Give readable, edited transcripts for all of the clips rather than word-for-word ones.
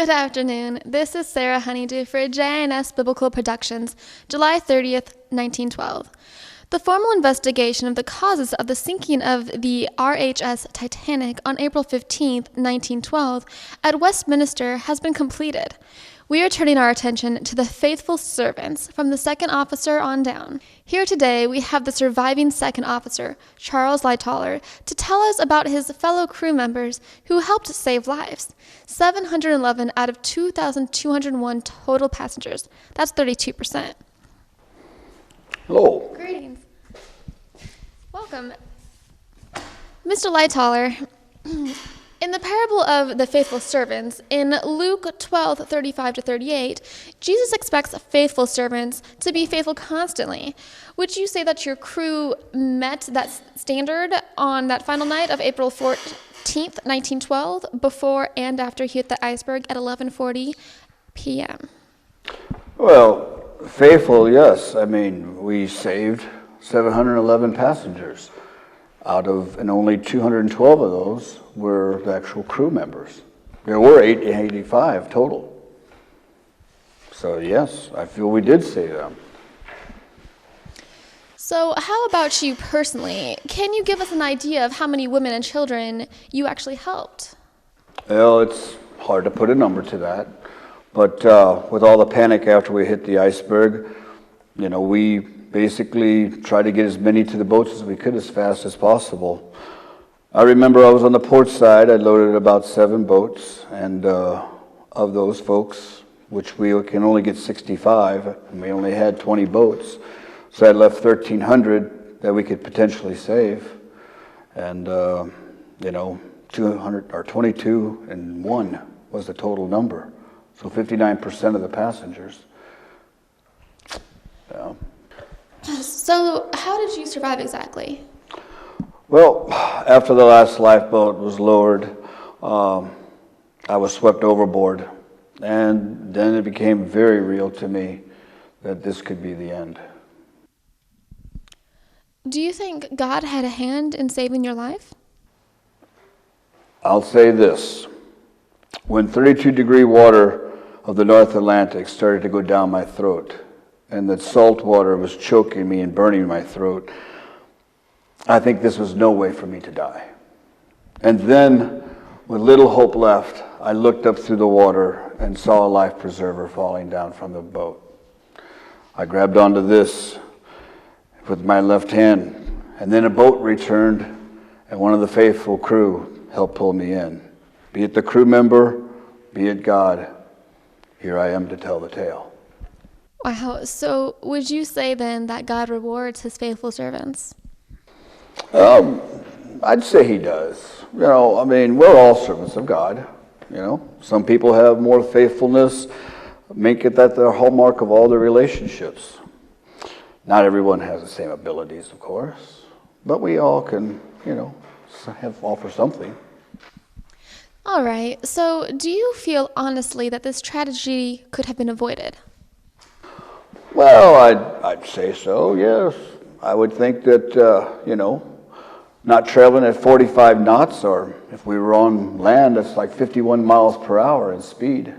Good afternoon. This is Sarah Honeydew for JNS Biblical Productions, July 30th, 1912. The formal investigation of the causes of the sinking of the HMS Titanic on April 15th, 1912, at Westminster has been completed. We are turning our attention to the faithful servants from the second officer on down. Here today we have the surviving second officer, Charles Lightoller, to tell us about his fellow crew members who helped save lives. 711 out of 2,201 total passengers. That's 32%. Hello. Greetings. Welcome. Mr. Lightoller, in the parable of the faithful servants, in Luke 12:35-38, Jesus expects faithful servants to be faithful constantly. Would you say that your crew met that standard on that final night of April 14th, 1912, before and after he hit the iceberg at 11:40 p.m.? Well, faithful, yes. I mean, we saved 711 passengers and only 212 of those were the actual crew members. There were 885 total. So yes, I feel we did save them. So how about you personally? Can you give us an idea of how many women and children you actually helped? Well, it's hard to put a number to that. But with all the panic after we hit the iceberg, we basically tried to get as many to the boats as we could as fast as possible. I remember I was on the port side. I loaded about 7 boats, and of those folks, which we can only get 65, and we only had 20 boats, so I left 1,300 that we could potentially save, and 200 or 22 and 1 was the total number, so 59% of the passengers. Yeah. So how did you survive exactly? Well, after the last lifeboat was lowered, I was swept overboard, and then it became very real to me that this could be the end. Do you think God had a hand in saving your life? I'll say this. When 32-degree water of the North Atlantic started to go down my throat, and that salt water was choking me and burning my throat, I think this was no way for me to die. And then, with little hope left, I looked up through the water and saw a life preserver falling down from the boat. I grabbed onto this with my left hand, and then a boat returned, and one of the faithful crew helped pull me in. Be it the crew member, be it God, here I am to tell the tale. Wow, so would you say then that God rewards his faithful servants? I'd say he does. We're all servants of God. Some people have more faithfulness, make it that the hallmark of all their relationships. Not everyone has the same abilities, of course, but we all can, offer something. All right, so do you feel honestly that this tragedy could have been avoided? Well, I'd say so, yes. I would think that, not traveling at 45 knots, or if we were on land, that's like 51 miles per hour in speed.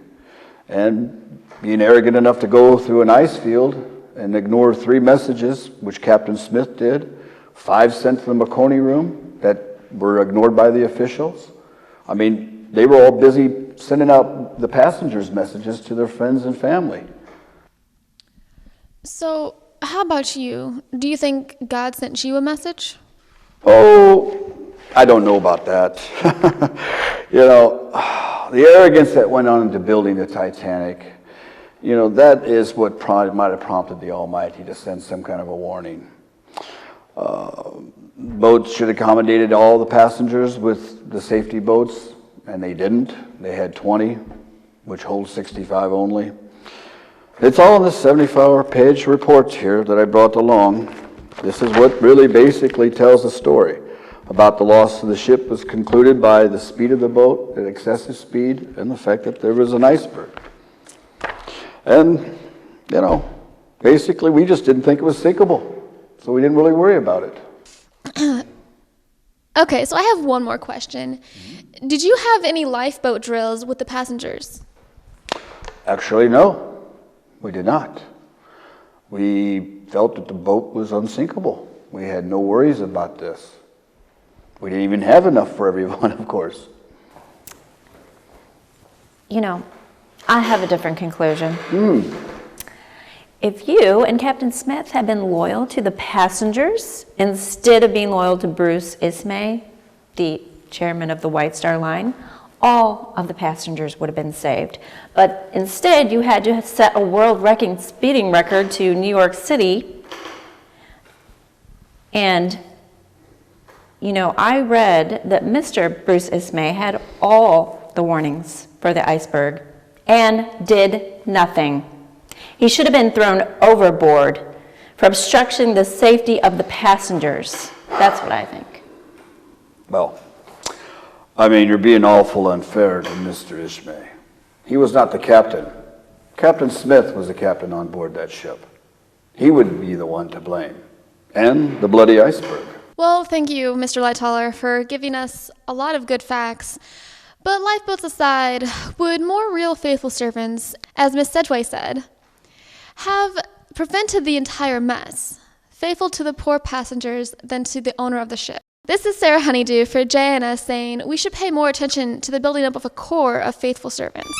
And being arrogant enough to go through an ice field and ignore 3 messages, which Captain Smith did, 5 sent to the Marconi room that were ignored by the officials. They were all busy sending out the passengers' messages to their friends and family. So, how about you? Do you think God sent you a message? Oh, I don't know about that. The arrogance that went on into building the Titanic, that is what might have prompted the Almighty to send some kind of a warning. Boats should have accommodated all the passengers with the safety boats, and they didn't. They had 20, which holds 65 only. It's all in the 74-page report here that I brought along. This is what really basically tells the story about the loss of the ship was concluded by the speed of the boat, the excessive speed, and the fact that there was an iceberg. And, basically we just didn't think it was sinkable, so we didn't really worry about it. Okay, so I have one more question. Did you have any lifeboat drills with the passengers? Actually, no, we did not. We felt that the boat was unsinkable. We had no worries about this. We didn't even have enough for everyone, of course. You know, I have a different conclusion. If you and Captain Smith had been loyal to the passengers instead of being loyal to Bruce Ismay, the chairman of the White Star Line, all of the passengers would have been saved. But instead, you had to set a world-record speeding record to New York City. And, you know, I read that Mr. Bruce Ismay had all the warnings for the iceberg and did nothing. He should have been thrown overboard for obstructing the safety of the passengers. That's what I think. Well, I mean, you're being awful unfair to Mr. Ismay. He was not the captain. Captain Smith was the captain on board that ship. He would be the one to blame. And the bloody iceberg. Well, thank you, Mr. Lightoller, for giving us a lot of good facts. But lifeboats aside, would more real faithful servants, as Miss Sedgway said, have prevented the entire mess, faithful to the poor passengers than to the owner of the ship? This is Sarah Honeydew for JNS saying we should pay more attention to the building up of a corps of faithful servants.